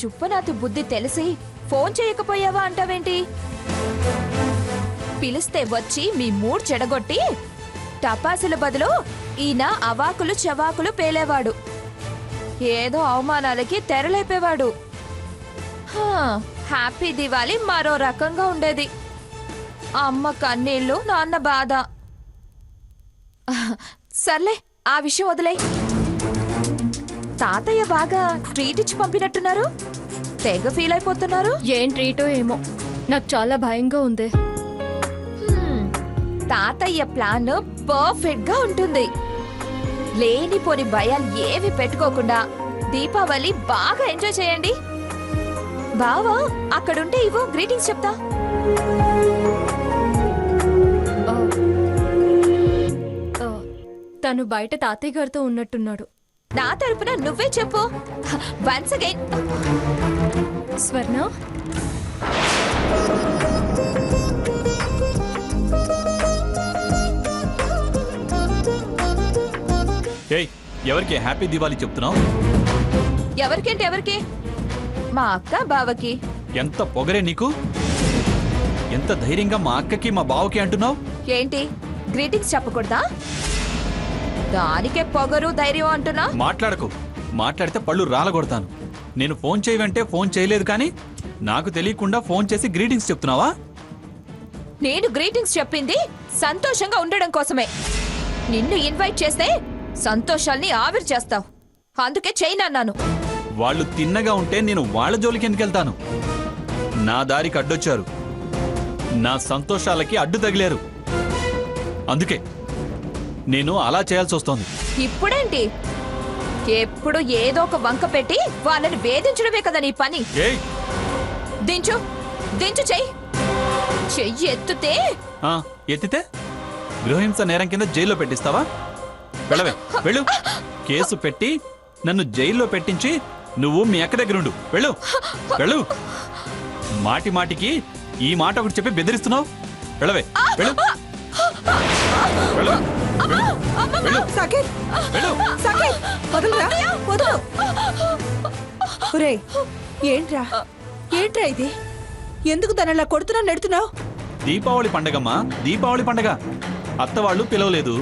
చుప్పనాతి బుద్ధి తెలిసి ఫోన్ చేయకపోయావా అంటావేంటి? పిలిస్తే వచ్చి మీ మూడ్ చెడగొట్టి టపాసుల బదులు ఈయన అవాకులు చవాకులు పేలేవాడు. ఏదో అవమానాలకి తెరలేపేవాడు. హ్యాపీ దివాళీ మరో రకంగా ఉండేది. అమ్మ కన్నీళ్లు, నాన్న బాధ. సర్లే, ఆ విషయం వదిలే. తాతయ్య బాగా ట్రీట్ ఇచ్చి పంపినట్టున్నారు. తెగ ఫీల్ అయిపోతున్నారు. ఏం ట్రీటో ఏమో, నాకు చాలా భయంగా ఉంది. తాతయ్య ప్లాన్ పర్ఫెక్ట్ గా ఉంటుంది. లేనిపోని భయాలు ఏవి పెట్టుకోకుండా దీపావళి బాగా ఎంజాయ్ చేయండి. బావా అక్కడుంటే ఇవ్వు, గ్రీటింగ్స్ చెప్తా. తను బయట తాతయ్య గారితో ఉన్నట్టున్నాడు. నా తరపున నువ్వే చెప్పు. Once again. స్వర్ణ, ఎవరికి హ్యాపీ దివాళీ చెప్తున్నావు? ఎవరికేంటి? ఎవరికి? మా అక్క బావకి. ఎంత పొగరే నీకు! ఎంత ధైర్యంగా మా అక్కకి మా బావకి అంటున్నావు? ఏంటి గ్రీటింగ్స్ చెప్పకూడదా? దానికే పొగరు ధైర్యం అంటున్నా. మాట్లాడకు. మాట్లాడితే పళ్ళు రాలగొడతాను. నేను ఫోన్ చేయవంటే ఫోన్ చేయలేదు, కానీ నాకు తెలియకుండా ఫోన్ చేసి గ్రీటింగ్స్ చెప్తున్నావా? నేను గ్రీటింగ్స్ చెప్పింది సంతోషంగా ఉండడం కోసమే. నిన్ను ఇన్వైట్ చేస్తే సంతోషాల్ని ఆవిరి చేస్తావు. అందుకే చేయనన్నాను. వాళ్ళు తిన్నగా ఉంటే నేను వాళ్ళ జోలికి ఎందుకెళ్తాను? నా దారికి అడ్డొచ్చారు. నా సంతోషాలకి అడ్డు తగిలారు. అందుకే నేను అలా చేయాల్సి వస్తోంది. ఇప్పుడేంటి? ఎప్పుడు ఏదో ఒక వంక పెట్టి వాళ్ళని వేధించడమే కదా నీ పని. దించు దించు, చెయ్యి ఎత్తితే ఎత్తితే గృహహింస నేరం కింద జైల్లో పెట్టిస్తావా? వెళ్ళవే, వెళ్ళు. కేసు పెట్టి నన్ను జైల్లో పెట్టించి నువ్వు మీ అక్క దగ్గరుండు. వెళ్ళు వెళ్ళు. మాటి మాటికి ఈ మాట ఒకటి చెప్పి బెదిరిస్తున్నావు. వెళ్ళవే, వెళ్ళు. ఏంట్రా ఏంట్రా ఇది? ఎందుకు తనలా కొడుతున్నా నెడుతున్నావు? దీపావళి పండగమ్మా, దీపావళి పండగ. అత్తవాళ్ళు పిలవలేదు,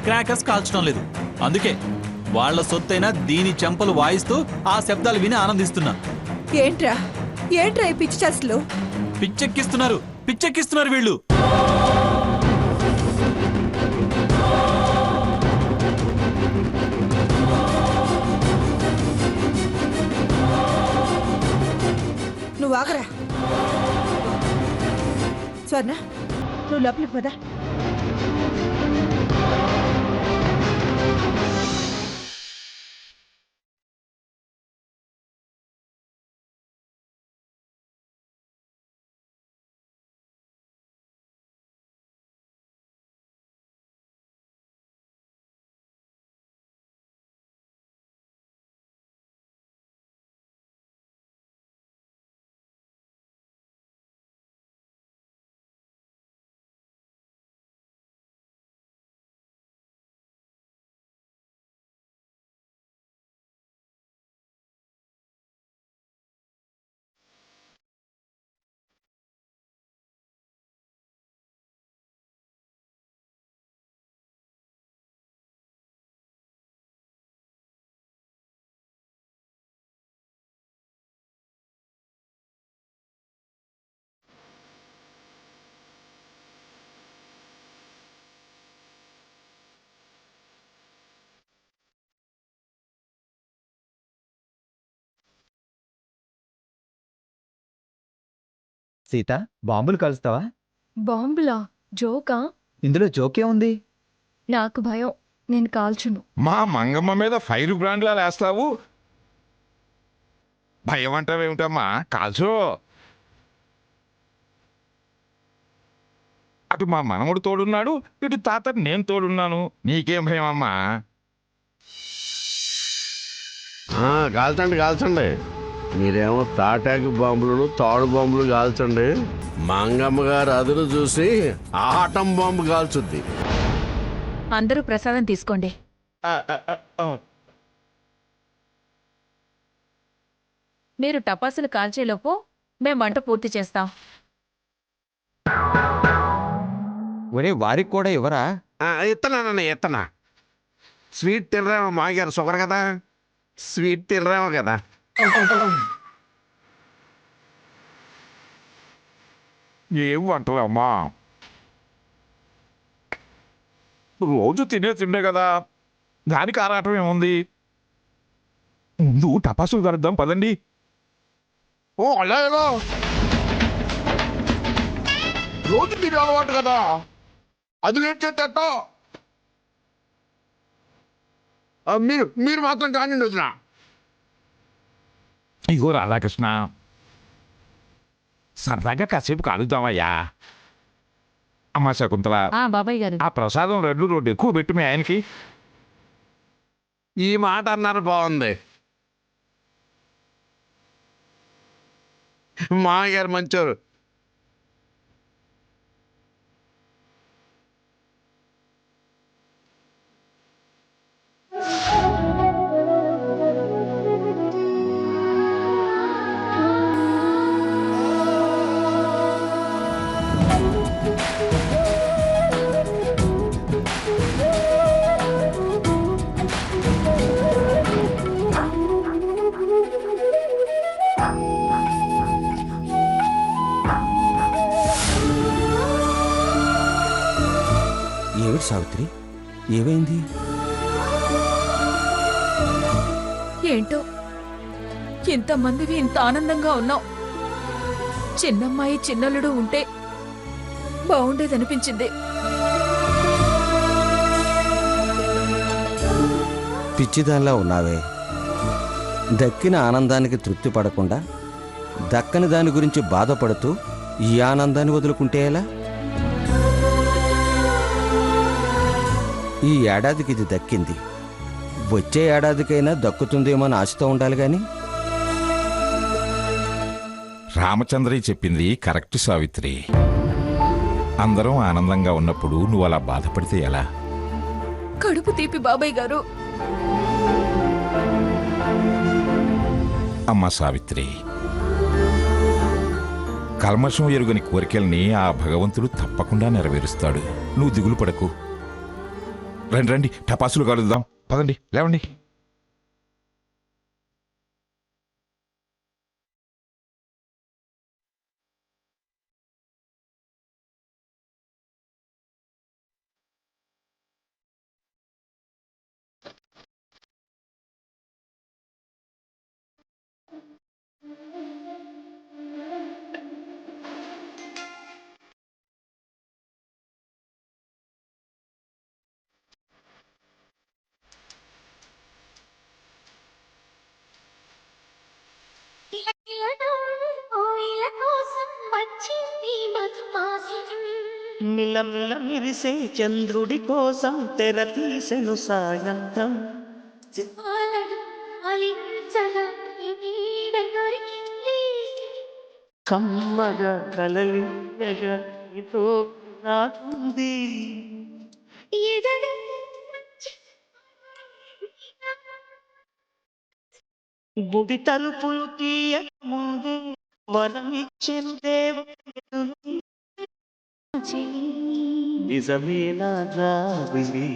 క్రాకర్స్ కాల్చడం లేదు. అందుకే వాళ్ల సొత్తైనా దీని చెంపలు వాయిస్తూ ఆ శబ్దాలు విని ఆనందిస్తున్నా. ఏంట్రా ఏంట్రా ఈ పిచ్చి చేష్టలు? పిచ్చెక్కిస్తున్నారు, పిచ్చెక్కిస్తున్నారు వీళ్ళు. నువ్వు ఆగరా. స్వర్ణ, నువ్వు లోపలికి పదా. సీత, బాంబులు కలుస్తావా? బాంబులా? జోకా? ఇందులో జోకే ఉంది. నాకు భయం, నేను కాల్చును. మా మంగమ్మ మీద ఫైర్ బ్రాండ్లా వేస్తావు. భయం అంటావేమిటమ్మా? కాల్చో. అటు మా మనముడు తోడున్నాడు, ఇటు తాత నేను తోడున్నాను. నీకేం భయం అమ్మా? కాల్చండి కాల్చండి. మీరేమో తాటాకి బాంబులు తాడు బాంబులు కాల్చండి. మంగమ్మ గారు అదును చూసి ఆటం బాంబు కాల్చుద్ది. అందరూ ప్రసాదం తీసుకోండి. మీరు టపాసులు కాల్చేలోపు మేం వంట పూర్తి చేస్తాం. ఒరే వారికి కూడా ఇవ్వరా? ఇత్తనానన్న ఇత్తనా. స్వీట్ తినరేమో మాగారు షుగర్ కదా, స్వీట్ తినరేమో కదా. ఏం వంటలు అమ్మా, రోజు తిండే కదా, దానికి ఆరాటం ఏముంది. ముందు టపాసులు కలుద్దాం పదండి. ఓ అలా ఎలా? రోజు తినే అలవాటు కదా, అది లేట్ చేసేట. మీరు మీరు మాత్రం కానీ వదినా. ఇగో రాధాకృష్ణ, సరదాగా కాసేపు కాలుద్దామయ్యా. అమ్మా శకుంతల, బాబాయ్ గారు, ఆ ప్రసాదం రెండు ఎక్కువ పెట్టు మీ ఆయనకి. ఈ మాట అన్నారు బాగుంది. మామగారు మంచోరు. ఏమిటి సావిత్రి, ఏమైంది? ఏంటో ఇంతమందివి ఇంత ఆనందంగా ఉన్నాం. చిన్నమ్మాయి చిన్నల్లుడు ఉంటే బాగుండేదనిపించింది. పిచ్చిదానిలా ఉన్నావే. దక్కిన ఆనందానికి తృప్తి పడకుండా దక్కని దాని గురించి బాధపడుతూ ఈ ఆనందాన్ని వదులుకుంటే ఎలా? ఈ ఏడాదికి ఇది దక్కింది, వచ్చే ఏడాదికైనా దక్కుతుందేమో అని ఆశతో ఉండాలి గాని. రామచంద్రయ్య చెప్పింది కరెక్ట్ సావిత్రి. అందరం ఆనందంగా ఉన్నప్పుడు నువ్వు అలా బాధపడితే ఎలా? కడుపు తీపి బాబాయ్ గారు. అమ్మా సావిత్రి, కల్మషం ఎరుగని కోరికల్ని ఆ భగవంతుడు తప్పకుండా నెరవేరుస్తాడు. నువ్వు దిగులు పడకు. రండి రండి, టపాసులు కలుద్దాం పదండి, లేవండి. మిలమిల మిరిసే చంద్రుడి కోసం తెర తీసెను సాయంత్రం. కమ్మగా కలలియగా నీతో నాకుంది. గుడి తలుపులు తీయక ముందు వరమిచ్చెను దేవుడు. నిజమేనా రావిలి?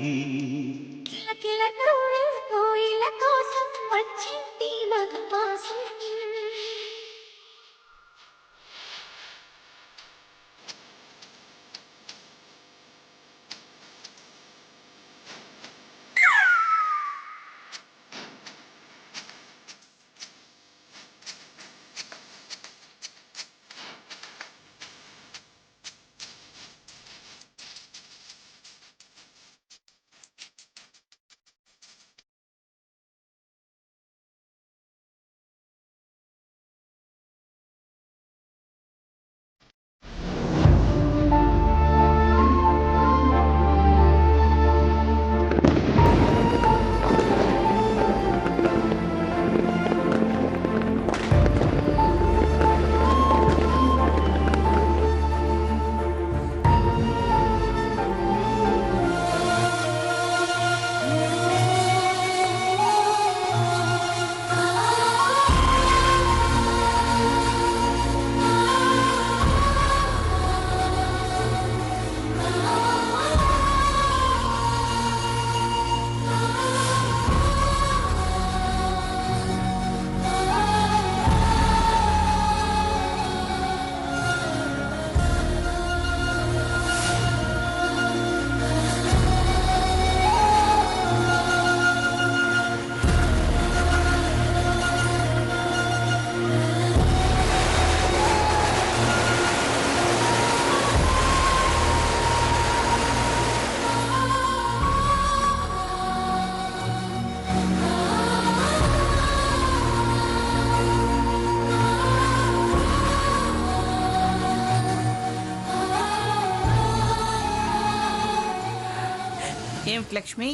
ఏమిటి లక్ష్మి?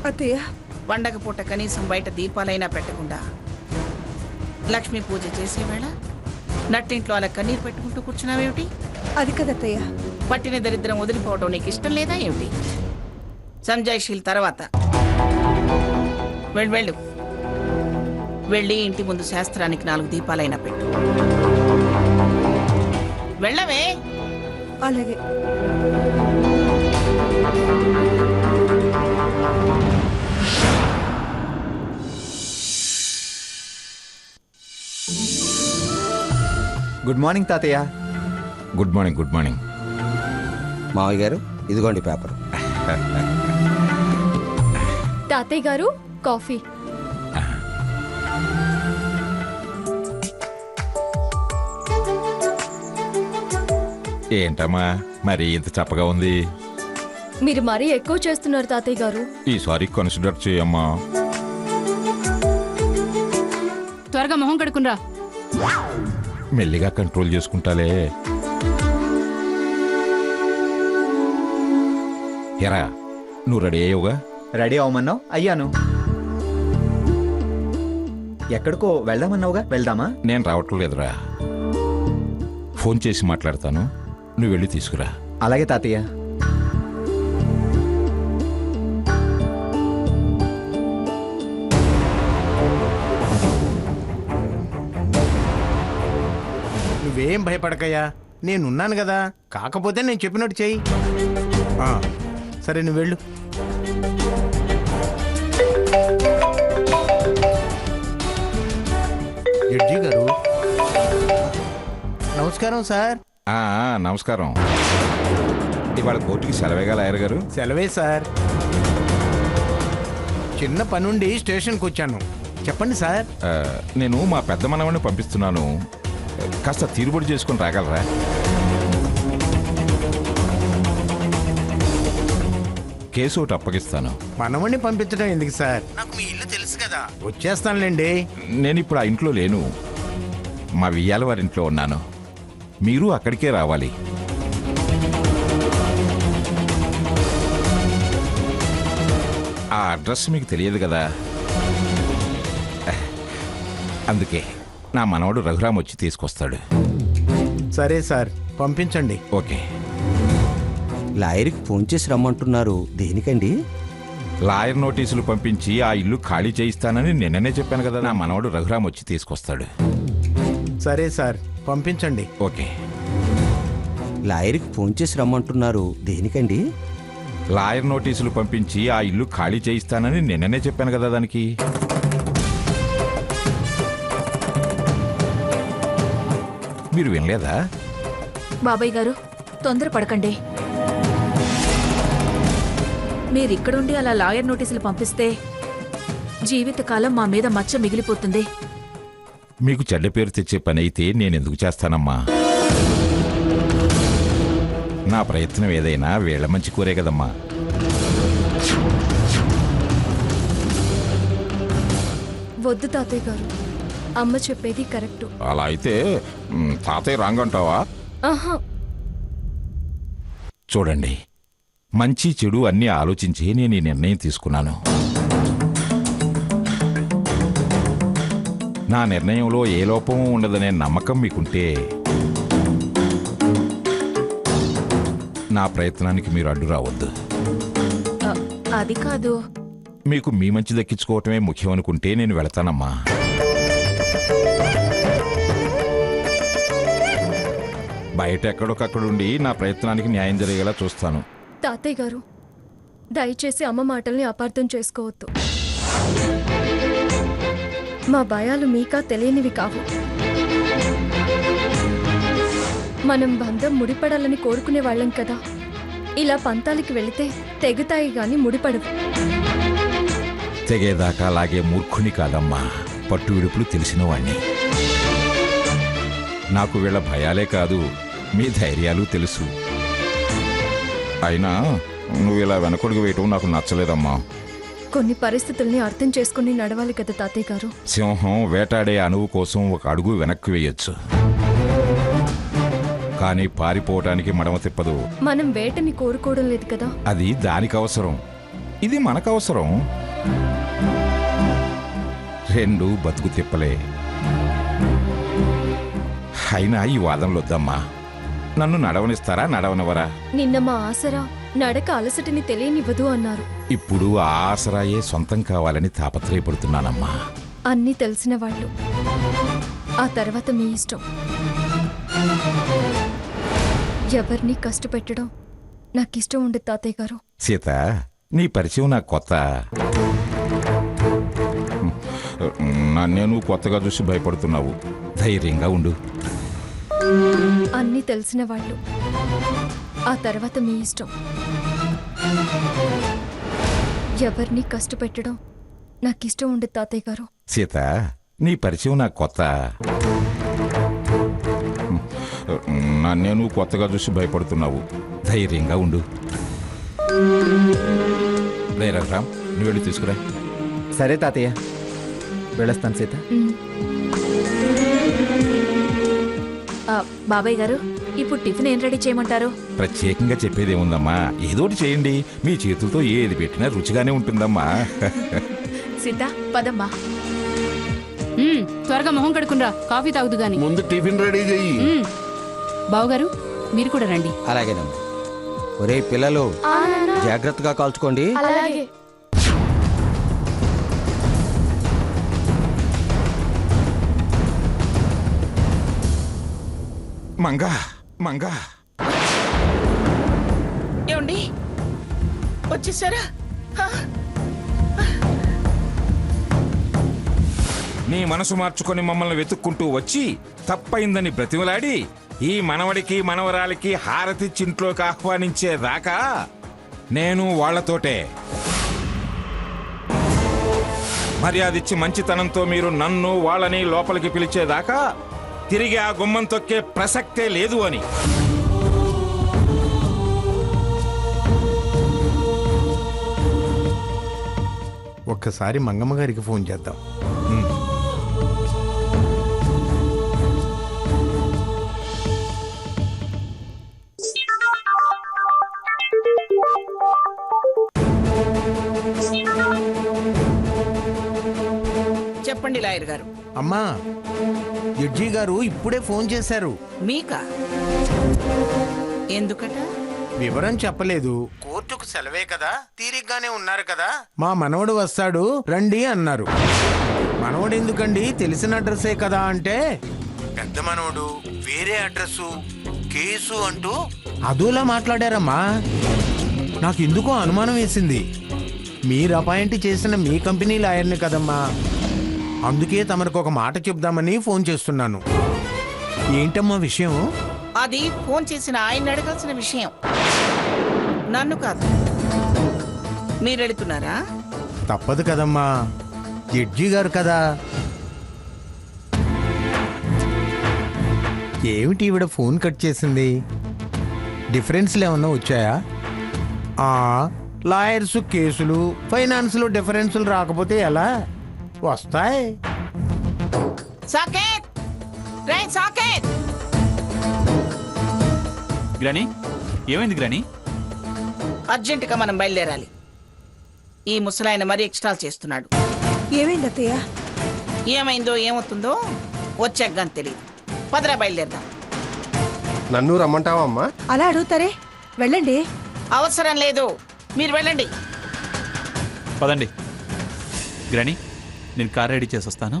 అత్తయ్య, పండగ పూట కనీసం బయట దీపాలైనా పెట్టకుండా లక్ష్మీ పూజ చేసేవేళ నట్టింట్లో అలా కన్నీరు పెట్టుకుంటూ కూర్చున్నావేమిటి? అది కదత్తయ్య. పట్టిన దరిద్రం వదిలిపోవడం నీకు ఇష్టం లేదా ఏమిటి? సంజాయిషీల తర్వాత వెళ్ళు వెళ్ళి ఇంటి ముందు శాస్త్రానికి 4 దీపాలైనా పెట్టు. వెళ్ళవే. అలాగే. గుడ్ మార్నింగ్ తాతయ్య. Good morning. Good morning. మావయ్య గారు ఇదిగోండి పేపర్. తాతయ్య గారు కాఫీ. ఏంటమ్మా మరి ఇంత చప్పగా ఉంది? మీరు మరీ ఎక్కువ చేస్తున్నారు తాతయ్య గారు. ఈసారి కన్సిడర్ చేయమ్మా. త్వరగా మొహం కడుకునరా. మెల్లిగా కంట్రోల్ చేసుకుంటాలే. ఎరా నువ్వు రెడీ అయ్యావుగా? రెడీ అవ్వమన్నావు, అయ్యాను. ఎక్కడికో వెళ్దామన్నావుగా, వెళ్దామా? నేను రావటం లేదురా. ఫోన్ చేసి మాట్లాడతాను, నువ్వు వెళ్ళి తీసుకురా. అలాగే తాతయ్య. నువ్వేం భయపడకయ్యా, నేనున్నాను కదా. కాకపోతే నేను చెప్పినట్టు చెయ్యి. సరే నువ్వు వెళ్ళు. జడ్జి గారు నమస్కారం సార్. నమస్కారం. ఇవాళ కోర్టుకి సెలవేగా లాయర్ గారు? సెలవే సార్. చిన్న పనుండి స్టేషన్కి వచ్చాను. చెప్పండి సార్. నేను మా పెద్ద మనవడిని పంపిస్తున్నాను, కాస్త తీరుబడి చేసుకుని రాగలరా? కేసు ఒకటి అప్పగిస్తాను. మనవణ్ణి పంపించడం ఎందుకు సార్? నాకు మీ ఇల్లు తెలుసు కదా, వచ్చేస్తానులేండి. నేను ఇప్పుడు ఆ ఇంట్లో లేను, మా వియ్యాల వారింట్లో ఉన్నాను. మీరు అక్కడికే రావాలి. ఆ అడ్రస్ మీకు తెలియదు కదా, అందుకే నా మనవడు రఘురామ్ వచ్చి తీసుకొస్తాడు. సరే సార్, పంపించండి. ఓకే. లాయర్కి ఫోన్ చేసి రమ్మంటున్నారు, దేనికండి? లాయర్ నోటీసులు పంపించి ఆ ఇల్లు ఖాళీ చేయిస్తానని నిన్ననే చెప్పాను కదా. నా మనవడు రఘురామ్ వచ్చి తీసుకొస్తాడు. సరే సార్, పంపించండి. ఓకే. లాయర్కి ఫోన్ చేసి రమ్మంటున్నారు, దేనికండి? లాయర్ నోటీసులు పంపించి ఆ ఇల్లు ఖాళీ చేయిస్తానని నిన్ననే చెప్పాను కదా దానికి. మీరు వినలేదా? బాబాయ్ గారు తొందరపడకండి. మీరిక్కడుండి అలా లాయర్ నోటీసులు పంపిస్తే జీవితకాలం మా మీద మచ్చ మిగిలిపోతుంది. మీకు చెడ్డ పేరు తెచ్చే పని అయితే నేనెందుకు చేస్తానమ్మా? నా ప్రయత్నం ఏదైనా వీళ్ళ మంచి కోరే కదమ్మా. వద్దు తాతయ్య గారు, అమ్మ చెప్పేది కరెక్టు. అలా అయితే తాతయ్య రాంగ్ అంటావా? ఆహా. చూడండి, మంచి చెడు అన్నీ ఆలోచించి నేను ఈ నిర్ణయం తీసుకున్నాను. నా నిర్ణయంలో ఏ లోపం ఉండదనే నమ్మకం మీకుంటే నా ప్రయత్నానికి మీరు అడ్డు రావద్దు. అది కాదు. మీకు మీ మంచి దక్కించుకోవటమే ముఖ్యం అనుకుంటే నేను వెళతానమ్మా. బయట ఎక్కడొకక్కడుండి నా ప్రయత్నానికి న్యాయం జరిగేలా చూస్తాను. తాతయ్య గారు, దయచేసి అమ్మ మాటల్ని అపార్థం చేసుకోవద్దు. మా భయాలు మీకా తెలియనివి కావు. మనం బంధం ముడిపడాలని కోరుకునే వాళ్ళం కదా. ఇలా పంతాలకి వెళితే తెగుతాయి గాని ముడిపడవు. తెగేదాకా అలాగే మూర్ఖుని కాదమ్మా, పట్టు విడుపులు తెలిసిన వాణ్ణి. నాకు వీళ్ళ భయాలే కాదు, మీ ధైర్యాలు తెలుసు. అయినా నువ్వు ఇలా వెనకడుగు వేయటం నాకు నచ్చలేదమ్మా. కొన్ని పరిస్థితుల్ని అర్థం చేసుకుని నడవాలి కదా తాతయ్య గారు. సింహం వేటాడే అణువు కోసం ఒక అడుగు వెనక్కి వేయొచ్చు, కానీ పారిపోవటానికి మడమ తిప్పదు. మనం వేటని కోరుకోవడం లేదు కదా. అది దానికి అవసరం, ఇది మనకు అవసరం. రెండు బతుకు తిప్పలే. అయినా ఈ వాదనలు వద్దమ్మా. నన్ను నడవనిస్తారా, నడవనివరా? నిన్న మా ఆసరా నడక అలసటిని తెలియనివ్వదు అన్నారు. ఇప్పుడు ఆ ఆసరాయే సొంతం కావాలని తాపత్రయపడుతున్నానమ్మా. అన్నీ తెలిసిన వాళ్ళు. ఆ తర్వాత మీ ఇష్టం. ఎవరిని కష్టపెట్టడం నాకిష్టం ఉండదు తాతయ్య గారు. సీత, నీ పరిచయం నాకు కొత్త. నన్నే నువ్వు కొత్తగా చూసి భయపడుతున్నావు. ధైర్యంగా ఉండు. అన్నీ తెలిసిన వాళ్ళు. ఆ తర్వాత మీ ఇష్టం. ఎవరిని కష్టపెట్టడం నాకిష్టం ఉండదు తాతయ్య గారు. సీత, నీ పరిచయం నాకు కొత్త. నన్నే నువ్వు కొత్తగా చూసి భయపడుతున్నావు. ధైర్యంగా ఉండు. రే రఘురామ్, నువ్వు వెళ్ళి తీసుకురా. సరే తాతయ్య, వెళ్ళొస్తాను సీత. బాబాయ్ గారు, ఇప్పుడు టిఫిన్ ఏం రెడీ చేయమంటారు? ప్రత్యేకంగా చెప్పేదేముందమ్మా, ఏదోటి చేయండి. మీ చేతులతో ఏది పెట్టినా రుచిగానే ఉంటుందమ్మా. సీత, పదమ్మా. త్వరగా మొహం కడుకునరా, కాఫీ తాగుదు గాని. ముందు టిఫిన్ రెడీ చెయ్యి. బావగారు, మీరు కూడా రండి. అలాగేనమ్మా. ఒరే పిల్లలు, జాగ్రత్తగా కాల్చుకోండి. అలాగే. మంగా మంగా, ఏమండి వచ్చేసారా? నీ మనసు మార్చుకొని మమ్మల్ని వెతుక్కుంటూ వచ్చి తప్పైందని బ్రతిమలాడి ఈ మనవడికి మనవరాలికి హారతి చింట్లోకి ఆహ్వానించేదాకా నేను వాళ్లతోటే. మర్యాదిచ్చి మంచితనంతో మీరు నన్ను వాళ్ళని లోపలికి పిలిచేదాకా తిరిగి ఆ గుమ్మం తొక్కే ప్రసక్తే లేదు అని. ఒక్కసారి మంగమ్మ గారికి ఫోన్ చేద్దాం. చెప్పండి లాయర్ గారు. అమ్మా, జడ్జి గారు ఇప్పుడే ఫోన్ చేశారు. మీకా? ఎందుకట? వివరం చెప్పలేదు. కోర్టుకు సెలవే కదా, తీరిగ్గానే ఉన్నారు కదా, మా మనవడు వస్తాడు రండి అన్నారు. మనవడు ఎందుకండి, తెలిసిన అడ్రస్సే కదా అంటే, పెద్ద మనవడు వేరే అడ్రస్సు కేసు అంటూ అదోలా మాట్లాడారమ్మా. నాకు ఎందుకో అనుమానం వేసింది. మీరు అపాయింట్ చేసిన మీ కంపెనీ లాయర్ని కదమ్మా. అందుకే తమరికి ఒక మాట చెప్దామని ఫోన్ చేస్తున్నాను. ఏంటమ్మా విషయం? అది ఫోన్ చేసిన ఆయన అడగాల్సిన విషయం, నన్ను కాదు. మీరు వెళుతున్నారా? తప్పదు కదమ్మా, జడ్జి గారు కదా. ఏమిటి ఈవిడ ఫోన్ కట్ చేసింది? డిఫరెన్స్లు ఏమన్నా వచ్చాయా? లాయర్స్ కేసులు, ఫైనాన్స్లో డిఫరెన్సులు రాకపోతే ఎలా వస్తాయి? సాకేత్, రే సాకేత్. గ్రాని, ఏమైంది గ్రాని? అర్జెంటుగా మనం బయలుదేరాలి. ఈ ముసలాయన మరీ ఎక్స్ట్రా చేస్తున్నాడు. ఏమైంది అత్తయ్య? ఏమైందో ఏమవుతుందో వచ్చాక తెలియదు. పదరా బయలుదేరదాం. నన్ను రమ్మంటావా అమ్మా? అలా అడుగుతారే, వెళ్ళండి. అవసరం లేదు, మీరు వెళ్ళండి. పదండి గ్రాని, నేను కార్ రెడీ చేసి వస్తాను.